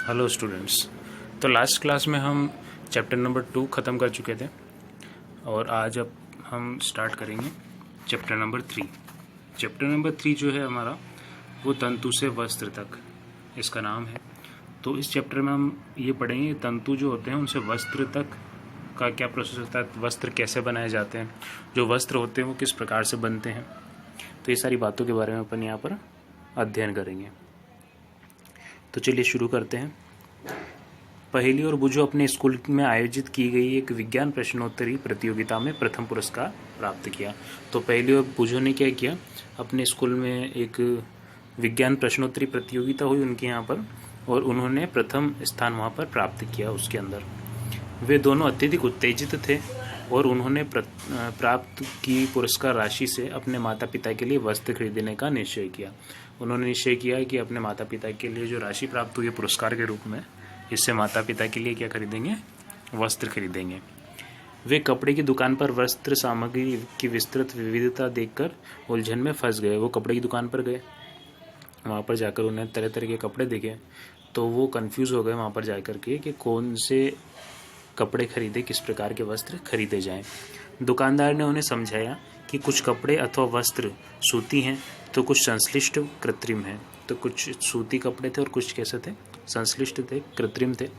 Hello students. तो last class में हम चैप्टर नंबर 2 ख़त्म कर चुके थे और आज अब हम स्टार्ट करेंगे चैप्टर नंबर 3। चैप्टर नंबर 3 जो है हमारा वो तंतु से वस्त्र तक इसका नाम है। तो इस चैप्टर में हम ये पढ़ेंगे तंतु जो होते हैं उनसे वस्त्र तक का क्या प्रोसेस होता है, वस्त्र कैसे बनाए जाते हैं, जो वस्त्र होते हैं वो किस प्रकार से बनते हैं। तो ये सारी बातों के बारे में अपन यहाँ पर अध्ययन करेंगे। तो चलिए शुरू करते हैं। पहेली और बुझो अपने स्कूल में आयोजित की गई एक विज्ञान प्रश्नोत्तरी प्रतियोगिता में प्रथम पुरस्कार प्राप्त किया। तो पहेली और बुझो ने क्या किया, अपने स्कूल में एक विज्ञान प्रश्नोत्तरी प्रतियोगिता हुई उनके यहाँ पर, और उन्होंने प्रथम स्थान वहाँ पर प्राप्त किया। उसके अंदर वे दोनों अत्यधिक उत्तेजित थे और उन्होंने प्राप्त की पुरस्कार राशि से अपने माता पिता के लिए वस्त्र खरीदने का निश्चय किया। उन्होंने निश्चय किया कि अपने माता पिता के लिए जो राशि प्राप्त हुई है पुरस्कार के रूप में, इससे माता पिता के लिए क्या खरीदेंगे, वस्त्र खरीदेंगे। वे कपड़े की दुकान पर वस्त्र सामग्री की विस्तृत विविधता देखकर उलझन में फंस गए। वो कपड़े की दुकान पर गए, वहाँ पर जाकर उन्हें तरह तरह के कपड़े देखे, तो वो कंफ्यूज हो गए वहाँ पर जाकर के कि कौन से कपड़े खरीदे, किस प्रकार के वस्त्र खरीदे जाएं। दुकानदार ने उन्हें समझाया कि कुछ कपड़े अथवा वस्त्र सूती हैं तो कुछ संश्लिष्ट कृत्रिम हैं। तो कुछ सूती कपड़े थे और कुछ कैसे थे, संश्लिष्ट थे, कृत्रिम थे।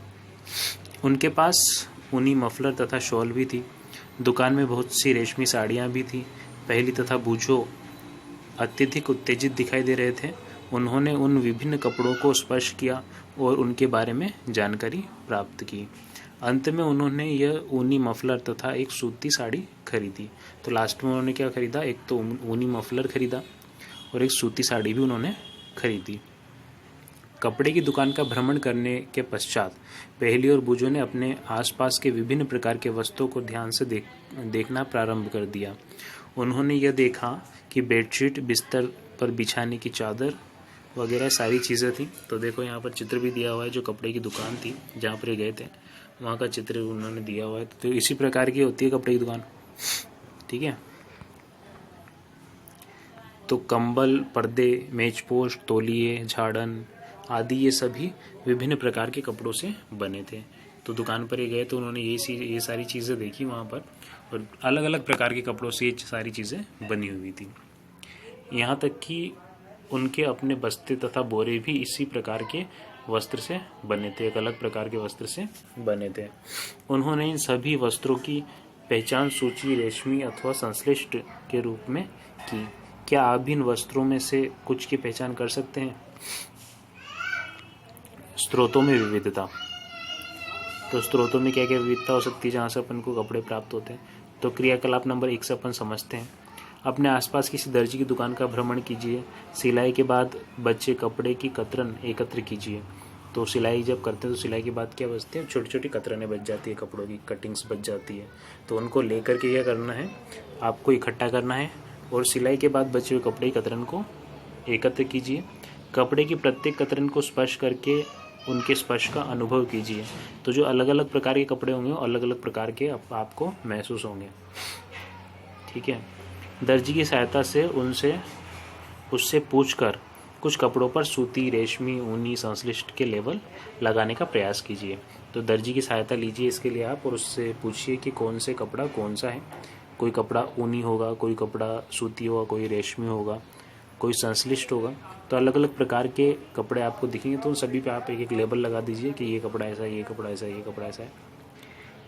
उनके पास ऊनी मफलर तथा शॉल भी थी। दुकान में बहुत सी रेशमी साड़ियाँ भी थी। पहेली तथा बूझो अत्यधिक उत्तेजित दिखाई दे रहे थे। उन्होंने उन विभिन्न कपड़ों को स्पर्श किया और उनके बारे में जानकारी प्राप्त की। अंत में उन्होंने यह ऊनी मफलर तथा एक सूती साड़ी खरीदी। तो लास्ट में उन्होंने क्या खरीदा, एक तो ऊनी मफलर खरीदा और एक सूती साड़ी भी उन्होंने खरीदी। कपड़े की दुकान का भ्रमण करने के पश्चात पहेली और बूझो ने अपने आसपास के विभिन्न प्रकार के वस्तुओं को ध्यान से देखना प्रारंभ कर दिया। उन्होंने यह देखा कि बेडशीट, बिस्तर पर बिछाने की चादर वगैरह सारी चीज़ें थी। तो देखो यहाँ पर चित्र भी दिया हुआ है, जो कपड़े की दुकान थी जहाँ पर गए थे वहाँ का चित्र उन्होंने दिया हुआ है। तो इसी प्रकार की होती है कपड़े की दुकान, ठीक है। तो कंबल, पर्दे, मेजपोश, तौलिए, झाड़न आदि ये सभी विभिन्न प्रकार के कपड़ों से बने थे। तो दुकान पर ये गए तो उन्होंने ये सारी चीज़ें देखी वहाँ पर, और अलग अलग प्रकार के कपड़ों से ये सारी चीज़ें बनी हुई थी। यहाँ तक कि उनके अपने बस्ते तथा बोरे भी इसी प्रकार के वस्त्र से बने थे, एक अलग प्रकार के वस्त्र से बने थे। उन्होंने इन सभी वस्त्रों की पहचान सूची, रेशमी अथवा संश्लिष्ट के रूप में की। क्या आप इन वस्त्रों में से कुछ की पहचान कर सकते हैं? स्रोतों में विविधता। तो स्रोतों में क्या क्या विविधता हो सकती है जहाँ से अपन को कपड़े प्राप्त होते हैं? तो क्रियाकलाप नंबर 1 से अपन समझते हैं। अपने आसपास किसी दर्जी की दुकान का भ्रमण कीजिए। सिलाई के बाद बचे कपड़े की कतरन एकत्र कीजिए। तो सिलाई जब करते हैं तो सिलाई के बाद क्या बचते हैं, छोटी छोटी कतरनें बच जाती है, कपड़ों की कटिंग्स बच जाती है। तो उनको लेकर के क्या करना है, आपको इकट्ठा करना है और सिलाई के बाद बचे हुए कपड़े की कतरन को एकत्र कीजिए। कपड़े की प्रत्येक कतरन को स्पर्श करके उनके स्पर्श का अनुभव कीजिए। तो जो अलग अलग प्रकार के कपड़े होंगे अलग अलग प्रकार के आपको महसूस होंगे, ठीक है। दर्जी की सहायता से उससे पूछकर कुछ कपड़ों पर सूती, रेशमी, ऊनी, संश्लिष्ट के लेबल लगाने का प्रयास कीजिए। तो दर्जी की सहायता लीजिए इसके लिए आप, और उससे पूछिए कि कौन से कपड़ा कौन सा है। कोई कपड़ा ऊनी होगा, कोई कपड़ा सूती होगा, कोई रेशमी होगा, कोई संश्लिष्ट होगा। तो अलग अलग प्रकार के कपड़े आपको दिखेंगे, तो उन सभी पे आप एक एक लेबल लगा दीजिए कि ये कपड़ा ऐसा है, ये कपड़ा ऐसा है, ये कपड़ा ऐसा है।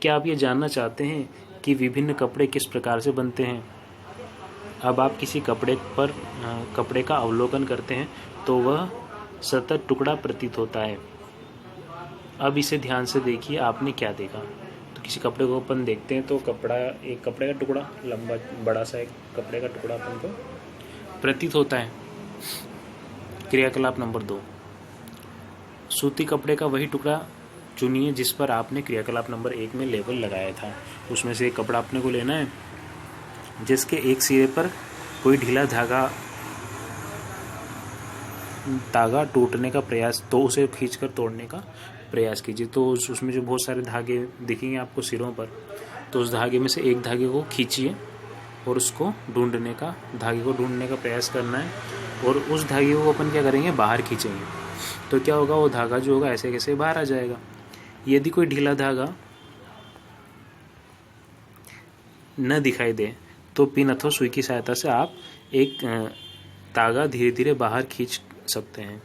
क्या आप ये जानना चाहते हैं कि विभिन्न कपड़े किस प्रकार से बनते हैं? अब आप किसी कपड़े का अवलोकन करते हैं तो वह सतत टुकड़ा प्रतीत होता है। अब इसे ध्यान से देखिए, आपने क्या देखा। तो किसी कपड़े को अपन देखते हैं तो एक कपड़े का टुकड़ा, लंबा बड़ा सा एक कपड़े का टुकड़ा अपन को प्रतीत होता है। क्रियाकलाप नंबर 2, सूती कपड़े का वही टुकड़ा चुनिए जिस पर आपने क्रियाकलाप नंबर 1 में लेबल लगाया था। उसमें से एक कपड़ा अपने को लेना है जिसके एक सिरे पर कोई ढीला धागा टूटने का प्रयास, तो उसे खींचकर तोड़ने का प्रयास कीजिए। तो उसमें जो बहुत सारे धागे दिखेंगे आपको सिरों पर, तो उस धागे में से एक धागे को खींचिए और उसको धागे को ढूंढने का प्रयास करना है, और उस धागे को अपन क्या करेंगे, बाहर खींचेंगे। तो क्या होगा, वो धागा जो होगा ऐसे कैसे बाहर आ जाएगा। यदि कोई ढीला धागा न दिखाई दे तो पिन अथवा सुई की सहायता से आप एक धागा धीरे धीरे बाहर खींच सकते हैं।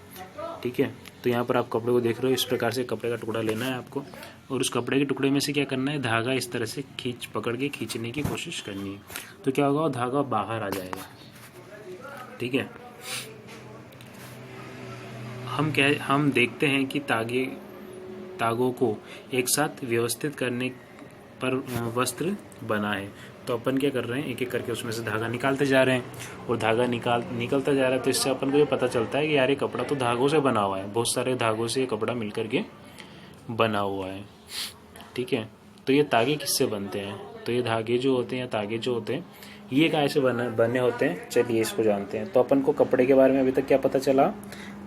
ठीक है, तो यहाँ पर आप कपड़े को देख रहे हो, इस प्रकार से कपड़े का टुकड़ा लेना है आपको, और उस कपड़े के टुकड़े में से क्या करना है, धागा इस तरह से पकड़ के खींचने की कोशिश करनी है। तो क्या होगा, धागा बाहर आ जाएगा। ठीक है, हम देखते हैं कि तागों को एक साथ व्यवस्थित करने पर वस्त्र बना है। तो अपन क्या कर रहे हैं, एक एक करके उसमें से धागा निकालते जा रहे हैं, और धागा निकलता जा रहा है। तो इससे अपन को ये पता चलता है कि यार ये कपड़ा तो धागों से बना हुआ है, बहुत सारे धागों से ये कपड़ा मिल करके बना हुआ है। ठीक है, तो ये तागे किससे बनते हैं, तो ये धागे जो होते हैं या तागे जो होते हैं ये काय से बने होते हैं, चलिए इसको जानते हैं। तो अपन को कपड़े के बारे में अभी तक क्या पता चला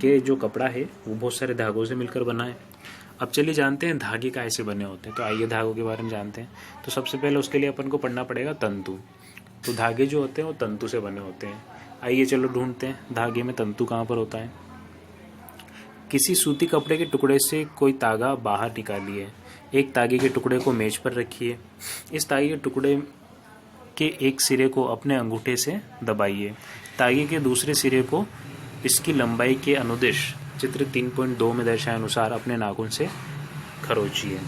कि जो कपड़ा है वो बहुत सारे धागों से मिलकर बना है। अब चलिए जानते हैं धागे काय से बने होते हैं। तो आइए धागों के बारे में जानते हैं। तो सबसे पहले उसके लिए अपन को पढ़ना पड़ेगा तंतु। तो धागे जो होते हैं वो तंतु से बने होते हैं। आइए चलो ढूंढते हैं धागे में तंतु कहाँ पर होता है। किसी सूती कपड़े के टुकड़े से कोई तागा बाहर निकालिए, एक तागे के टुकड़े को मेज पर रखिए, इस तागे के टुकड़े के एक सिरे को अपने अंगूठे से दबाइए, तागे के दूसरे सिरे को इसकी लंबाई के अनुदिश चित्र 3.2 में दर्शाए अनुसार अपने नाखून से खरोचिए।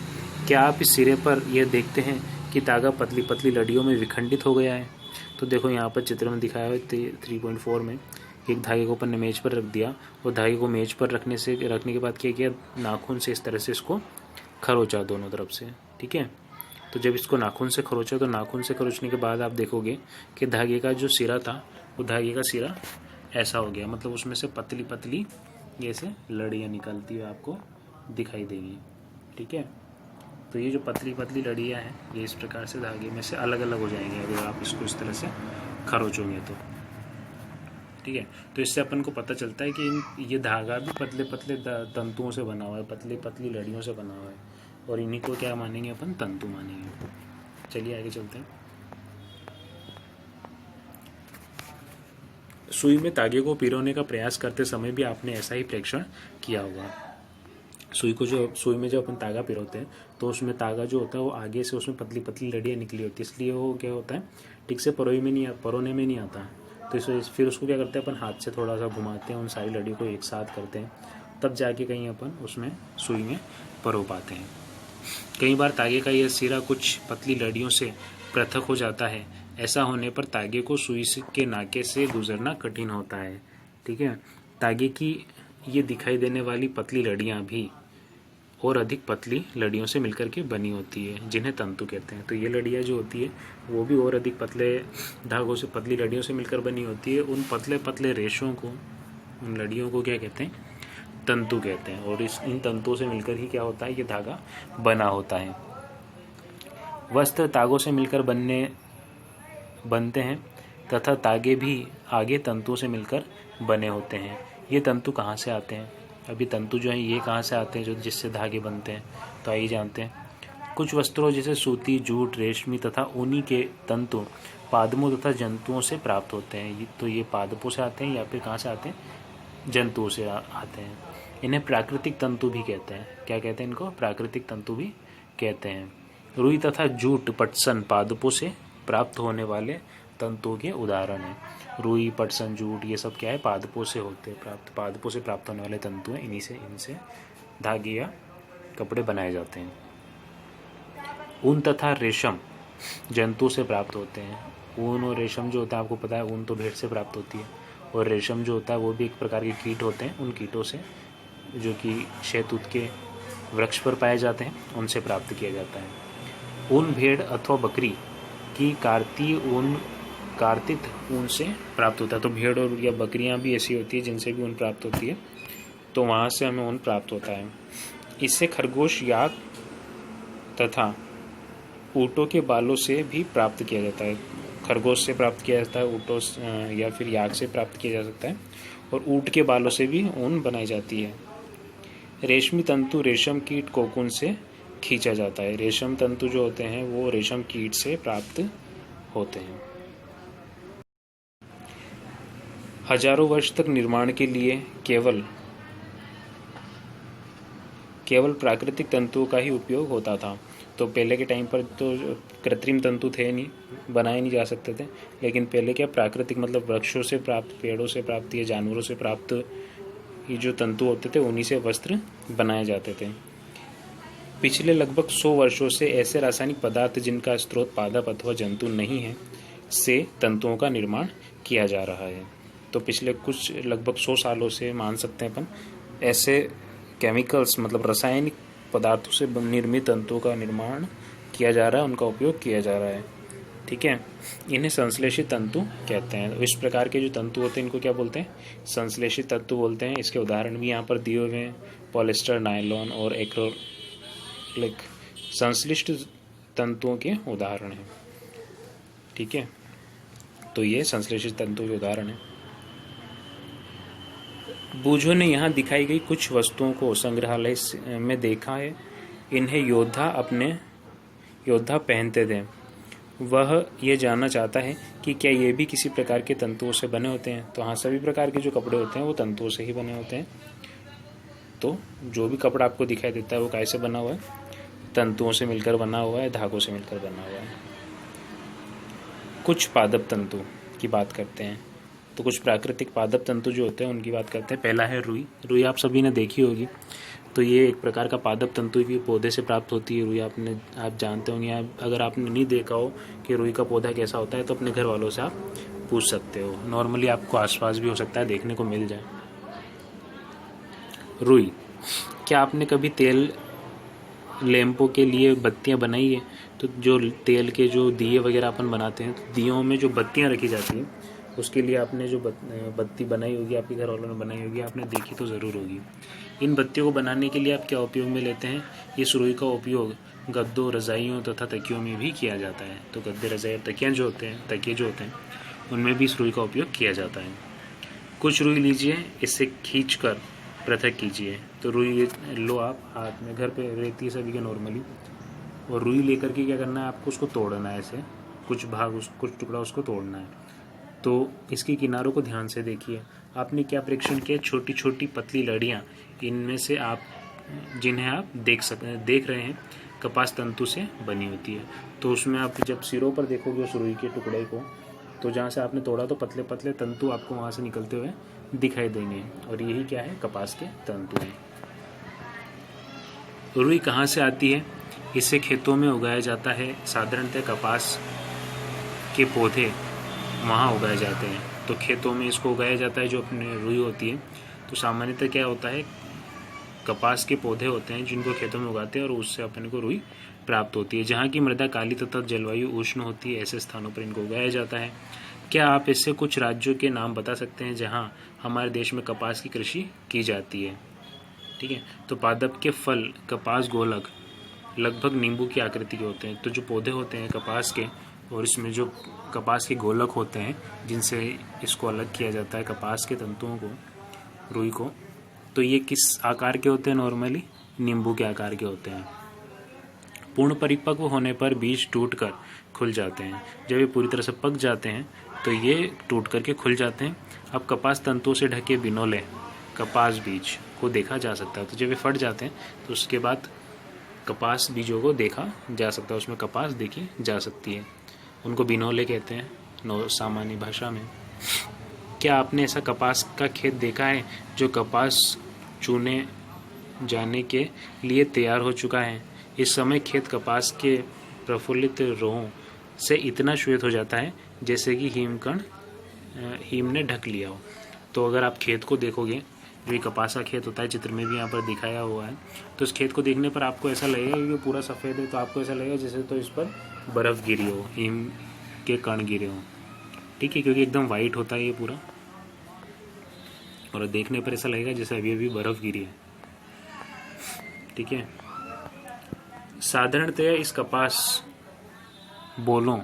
क्या आप इस सिरे पर यह देखते हैं कि तागा पतली पतली लड़ियों में विखंडित हो गया है। तो देखो यहाँ पर चित्र में दिखाया है 3.4 में, एक धागे को अपन ने मेज पर रख दिया, और धागे को मेज पर रखने के बाद क्या किया, नाखून से इस तरह से इसको खरोचा दोनों तरफ से। ठीक है, तो जब इसको नाखून से खरोचा, तो नाखून से खरोचने के बाद आप देखोगे कि धागे का जो सिरा था वो धागे का सिरा ऐसा हो गया, मतलब उसमें से पतली पतली ऐसे लड़ियाँ निकलती हुई आपको दिखाई देंगी। ठीक है, तो ये जो पतली पतली लड़ियाँ हैं ये इस प्रकार से धागे में से अलग अलग हो जाएंगी अगर आप इसको इस तरह से खरोचोगे तो। ठीक है, तो इससे अपन को पता चलता है कि ये धागा भी पतले पतले तंतुओं से बना हुआ है, पतली पतली लड़ियों से बना हुआ है, और इन्हीं को क्या मानेंगे अपन, तंतु मानेंगे। चलिए आगे चलते हैं। सुई में तागे को पिरोने का प्रयास करते समय भी आपने ऐसा ही प्रेक्षण किया होगा। सुई में जब अपन तागा पिरोते हैं तो उसमें तागा जो होता है वो आगे से उसमें पतली पतली लड़ियाँ निकली होती है, इसलिए वो क्या होता है ठीक से परोने में नहीं आता। तो फिर उसको क्या करते हैं अपन, हाथ से थोड़ा सा घुमाते हैं, उन सारी लड़ियों को एक साथ करते हैं, तब जाके कहीं अपन उसमें सुई में परो पाते हैं। कई बार तागे का यह सिरा कुछ पतली लड़ियों से पृथक हो जाता है, ऐसा होने पर तागे को सुई के नाके से गुजरना कठिन होता है। ठीक है, तागे की ये दिखाई देने वाली पतली लड़ियाँ भी और अधिक पतली लड़ियों से मिलकर के बनी होती है, जिन्हें तंतु कहते हैं। तो ये लड़ियाँ जो होती है वो भी और अधिक पतले धागों से, पतली लड़ियों से मिलकर बनी होती है। उन पतले पतले रेशों को, उन लड़ियों को क्या कहते हैं, तंतु कहते हैं, और इन तंतुओं से मिलकर ही क्या होता है, ये धागा बना होता है। वस्त्र तागों से मिलकर बनते हैं तथा तागे भी आगे तंतुओं से मिलकर बने होते हैं। ये तंतु कहाँ से आते हैं, अभी तंतु जो हैं ये कहाँ से आते हैं, जो जिससे धागे बनते हैं, तो आइए जानते हैं। कुछ वस्त्रों जैसे सूती, जूट, रेशमी तथा ऊनी के तंतु पादपों तथा जंतुओं से प्राप्त होते हैं। तो ये पादपों से आते हैं या फिर कहाँ से आते हैं, जंतुओं से आते हैं। इन्हें प्राकृतिक तंतु भी कहते हैं। क्या कहते हैं इनको, प्राकृतिक तंतु भी कहते हैं। रुई तथा जूट, पटसन पादपों से प्राप्त होने वाले तंतुओं के उदाहरण हैं। रुई, पटसन, जूट ये सब क्या है, पादपों से होते हैं, पादपों से प्राप्त होने वाले तंतु हैं। इनसे धागे या कपड़े बनाए जाते हैं। ऊन तथा रेशम जंतु से प्राप्त होते हैं। ऊन और रेशम जो होता है, आपको पता है ऊन तो भेड़ से प्राप्त होती है, और रेशम जो होता है वो भी एक प्रकार के कीट होते हैं। उन कीटों से जो कि शहतूत के वृक्ष पर पाए जाते हैं, उनसे प्राप्त किया जाता है। ऊन भेड़ अथवा बकरी की कार्तिक ऊन से प्राप्त होता है। तो भेड़ और या बकरियां भी ऐसी होती है जिनसे भी ऊन प्राप्त होती है, तो वहाँ से हमें ऊन प्राप्त होता है। इससे खरगोश, याक तथा ऊँटों के बालों से भी प्राप्त किया जाता है। खरगोश से प्राप्त किया जाता है, ऊँटों या फिर याक से प्राप्त किया जा सकता है, और ऊँट के बालों से भी ऊन बनाई जाती है। रेशमी तंतु रेशम कीट कोकून से खींचा जाता है। रेशम तंतु जो होते हैं वो रेशम कीट से प्राप्त होते हैं। हजारों वर्ष तक निर्माण के लिए केवल केवल प्राकृतिक तंतुओं का ही उपयोग होता था। तो पहले के टाइम पर तो कृत्रिम तंतु थे नहीं, बनाए नहीं जा सकते थे, लेकिन पहले क्या प्राकृतिक मतलब वृक्षों से प्राप्त, पेड़ों से प्राप्त या जानवरों से प्राप्त ये जो तंतु होते थे उन्हीं से वस्त्र बनाए जाते थे। पिछले लगभग 100 वर्षों से ऐसे रासायनिक पदार्थ जिनका स्रोत पादप अथवा जंतु नहीं है से तंतुओं का निर्माण किया जा रहा है। तो पिछले कुछ लगभग 100 सालों से मान सकते हैं अपन ऐसे केमिकल्स मतलब रासायनिक पदार्थों से निर्मित तंतुओं का निर्माण किया जा रहा है, उनका उपयोग किया जा रहा है। ठीक है, इन्हें संश्लेषित तंतु कहते हैं। इस प्रकार के जो तंतु होते हैं इनको क्या बोलते हैं? संश्लेषित तंतु बोलते हैं। इसके उदाहरण भी यहाँ पर दिए हुए हैं, पॉलिएस्टर, नायलॉन और एक्रिलिक संश्लिष्ट तंतुओं के उदाहरण हैं। ठीक है, तो ये संश्लेषित तंतु के उदाहरण हैं। बूझों ने यहाँ दिखाई गई कुछ वस्तुओं को संग्रहालय में देखा है। इन्हें योद्धा पहनते थे। वह ये जानना चाहता है कि क्या ये भी किसी प्रकार के तंतुओं से बने होते हैं। तो हाँ, सभी प्रकार के जो कपड़े होते हैं वो तंतुओं से ही बने होते हैं। तो जो भी कपड़ा आपको दिखाई देता है वो कैसे बना हुआ है? तंतुओं से मिलकर बना हुआ है, धागों से मिलकर बना हुआ है। कुछ पादप तंतु की बात करते हैं। तो कुछ प्राकृतिक पादप तंतु जो होते हैं उनकी बात करते हैं। पहला है रुई। रुई आप सभी ने देखी होगी। तो ये एक प्रकार का पादप तंतु भी पौधे से प्राप्त होती है। रुई आप जानते होंगे। अगर आपने नहीं देखा हो कि रुई का पौधा कैसा होता है तो अपने घर वालों से आप पूछ सकते हो। नॉर्मली आपको आसपास भी हो सकता है देखने को मिल जाए। रुई, क्या आपने कभी तेल लैंपों के लिए बत्तियां बनाई है? तो जो तेल के जो दिए वगैरह अपन बनाते हैं, तो दियों में जो बत्तियां रखी जाती हैं उसके लिए आपने जो बत्ती बनाई होगी, आपके घर वालों ने बनाई होगी, आपने देखी तो ज़रूर होगी। इन बत्तियों को बनाने के लिए आप क्या उपयोग में लेते हैं? इस रुई का उपयोग गद्दों, रजाइयों तथा तकियों में भी किया जाता है। तो गद्दे, रजाई, तकिए जो होते हैं उनमें भी इस रुई का उपयोग किया जाता है। कुछ रुई लीजिए, इससे खींच कर पृथक कीजिए। तो रुई लो आप हाथ में, घर पे रहती है सभी के नॉर्मली, और रुई लेकर के क्या करना है आपको? उसको तोड़ना है। ऐसे कुछ टुकड़ा उसको तोड़ना है। तो इसके किनारों को ध्यान से देखिए। आपने क्या परीक्षण किया? छोटी छोटी पतली लड़ियाँ, इनमें से आप जिन्हें आप देख रहे हैं कपास तंतु से बनी होती है। तो उसमें आप जब सिरों पर देखोगे उस रुई के टुकड़े को, तो जहाँ से आपने तोड़ा तो पतले पतले तंतु आपको वहाँ से निकलते हुए दिखाई देंगे, और यही क्या है? कपास के तंतु हैं। रुई कहाँ से आती है? इसे खेतों में उगाया जाता है। साधारणतः कपास के पौधे वहाँ उगाए जाते हैं। तो खेतों में इसको उगाया जाता है जो अपने रुई होती है। तो सामान्यतः क्या होता है? कपास के पौधे होते हैं जिनको खेतों में उगाते हैं और उससे अपने को रुई प्राप्त होती है। जहाँ की मृदा काली तथा जलवायु उष्ण होती है, ऐसे स्थानों पर इनको उगाया जाता है। क्या आप इससे कुछ राज्यों के नाम बता सकते हैं जहाँ हमारे देश में कपास की कृषि की जाती है? ठीक है, तो पादप के फल कपास गोलक लगभग नींबू की आकृति के होते हैं। तो जो पौधे होते हैं कपास के, और इसमें जो कपास के गोलक होते हैं जिनसे इसको अलग किया जाता है कपास के तंतुओं को, रुई को, तो ये किस आकार के होते हैं? नॉर्मली नींबू के आकार के होते हैं। पूर्ण परिपक्व होने पर बीज टूटकर खुल जाते हैं। जब ये पूरी तरह से पक जाते हैं तो ये टूट करके खुल जाते हैं। अब कपास तंतुओं से ढके बिनोले कपास बीज को देखा जा सकता है। तो जब ये फट जाते हैं तो उसके बाद कपास बीजों को देखा जा सकता है, उसमें कपास देखी जा सकती है। उनको बिनोले कहते हैं सामान्य भाषा में। क्या आपने ऐसा कपास का खेत देखा है जो कपास चुने जाने के लिए तैयार हो चुका है? इस समय खेत कपास के प्रफुल्लित रोहों से इतना श्वेत हो जाता है जैसे कि हिम ने ढक लिया हो। तो अगर आप खेत को देखोगे, जो कपास का खेत होता है, चित्र में भी यहाँ पर दिखाया हुआ है, तो इस खेत को देखने पर आपको ऐसा लगेगा कि पूरा सफ़ेद है। तो आपको ऐसा लगेगा जैसे तो इस पर बर्फ़ गिरी हो, हिम के कण गिरे हो। ठीक है, क्योंकि एकदम वाइट होता है ये पूरा, और देखने पर ऐसा लगेगा जैसे अभी अभी बर्फ़ गिरी है। ठीक है, साधारणतः इस कपास बोलों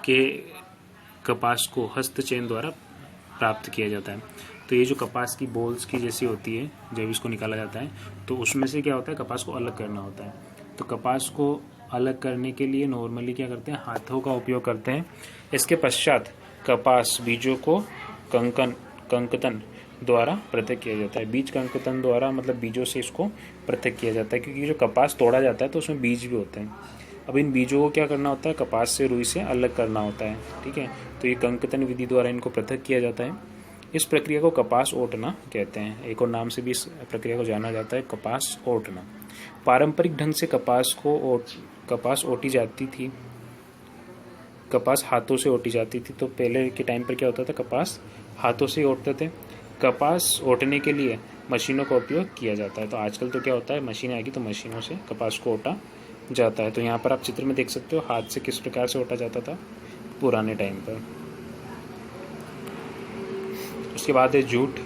के कपास को हस्तचयन द्वारा प्राप्त किया जाता है। तो ये जो कपास की बोल्स की जैसी होती है, जब इसको निकाला जाता है तो उसमें से क्या होता है? कपास को अलग करना होता है। तो कपास को अलग करने के लिए नॉर्मली क्या करते हैं? हाथों का उपयोग करते हैं। इसके पश्चात कपास बीजों को कंकतन द्वारा पृथक किया जाता है। बीज कंकतन द्वारा मतलब बीजों से इसको पृथक किया जाता है, क्योंकि जो कपास तोड़ा जाता है तो उसमें बीज भी होते हैं। अब इन बीजों को क्या करना होता है, कपास से रुई से अलग करना होता है, ठीक है। तो ये कंकतन विधि द्वारा इनको पृथक किया जाता है। इस प्रक्रिया को कपास ओटना कहते हैं। एक और नाम से भी इस प्रक्रिया को जाना जाता है, कपास ओटना। पारंपरिक ढंग से कपास ओटी जाती थी, कपास हाथों से ओटी जाती थी। तो पहले के टाइम पर क्या होता था, कपास हाथों से ओटते थे। कपास ओटने के लिए मशीनों का उपयोग किया जाता है। तो आजकल तो क्या होता है, मशीन आएगी तो मशीनों से कपास को ओटा जाता है। तो यहाँ पर आप चित्र में देख सकते हो हाथ से किस प्रकार से ओटा जाता था पुराने टाइम पर। उसके बाद है जूट।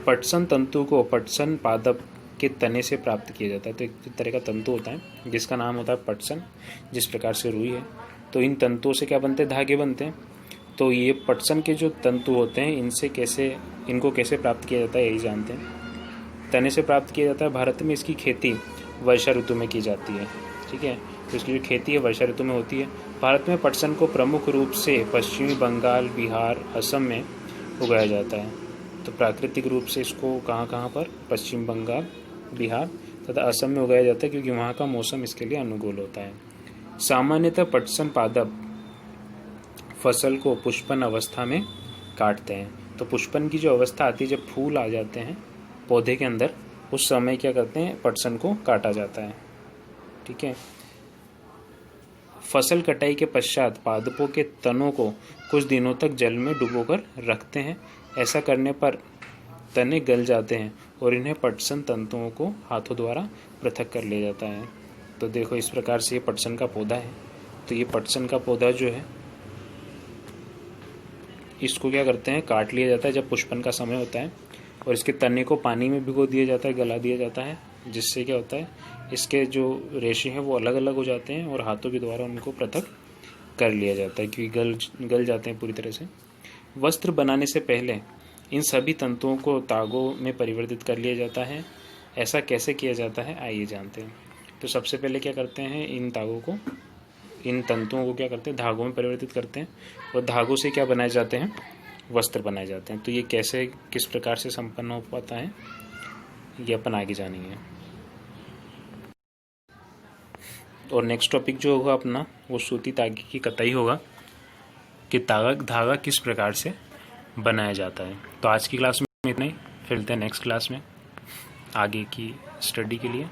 पटसन तंतु को पटसन पादप के तने से प्राप्त किया जाता है। तो एक तरह का तंतु होता है जिसका नाम होता है पटसन, जिस प्रकार से रुई है। तो इन तंतुओं से क्या बनते हैं, धागे बनते हैं। तो ये पटसन के जो तंतु होते हैं इनको कैसे प्राप्त किया जाता है यही जानते हैं। तने से प्राप्त किया जाता है। भारत में इसकी खेती वर्षा ऋतु में की जाती है, ठीक है। तो इसकी जो खेती है वर्षा ऋतु में होती है। भारत में पटसन को प्रमुख रूप से पश्चिमी बंगाल, बिहार, असम में उगाया जाता है। तो प्राकृतिक रूप से इसको कहाँ पर, पश्चिम बंगाल, बिहार तथा असम में उगाया जाता है, क्योंकि वहाँ का मौसम इसके लिए अनुकूल होता है। सामान्यतः पटसन पादप फसल को पुष्पन अवस्था में काटते हैं। तो पुष्पन की जो अवस्था आती है, जब फूल आ जाते हैं पौधे के अंदर, उस समय क्या करते हैं, पटसन को काटा जाता है, ठीक है। फसल कटाई के पश्चात पादपों के तनों को कुछ दिनों तक जल में डुबोकर रखते हैं। ऐसा करने पर तने गल जाते हैं और इन्हें पटसन तंतुओं को हाथों द्वारा पृथक कर लिया जाता है। तो देखो इस प्रकार से ये पटसन का पौधा है। तो ये पटसन का पौधा जो है इसको क्या करते हैं, काट लिया जाता है जब पुष्पन का समय होता है, और इसके तने को पानी में भिगो दिया जाता है, गला दिया जाता है, जिससे क्या होता है, इसके जो रेशे हैं वो अलग अलग हो जाते हैं और हाथों के द्वारा उनको पृथक कर लिया जाता है, क्योंकि गल जाते हैं पूरी तरह से। वस्त्र बनाने से पहले इन सभी तंतुओं को तागों में परिवर्तित कर लिया जाता है। ऐसा कैसे किया जाता है आइए जानते हैं। तो सबसे पहले क्या करते हैं, इन तंतुओं को क्या करते हैं, धागों में परिवर्तित करते हैं, और धागों से क्या बनाए जाते हैं, वस्त्र बनाए जाते हैं। तो ये कैसे किस प्रकार से संपन्न हो पाता है ये अपन आगे जानेंगे। और नेक्स्ट टॉपिक जो होगा अपना वो सूती धागे की कताई होगा, कि धागा किस प्रकार से बनाया जाता है। तो आज की क्लास में इतना ही, फिर मिलते हैं नेक्स्ट क्लास में आगे की स्टडी के लिए।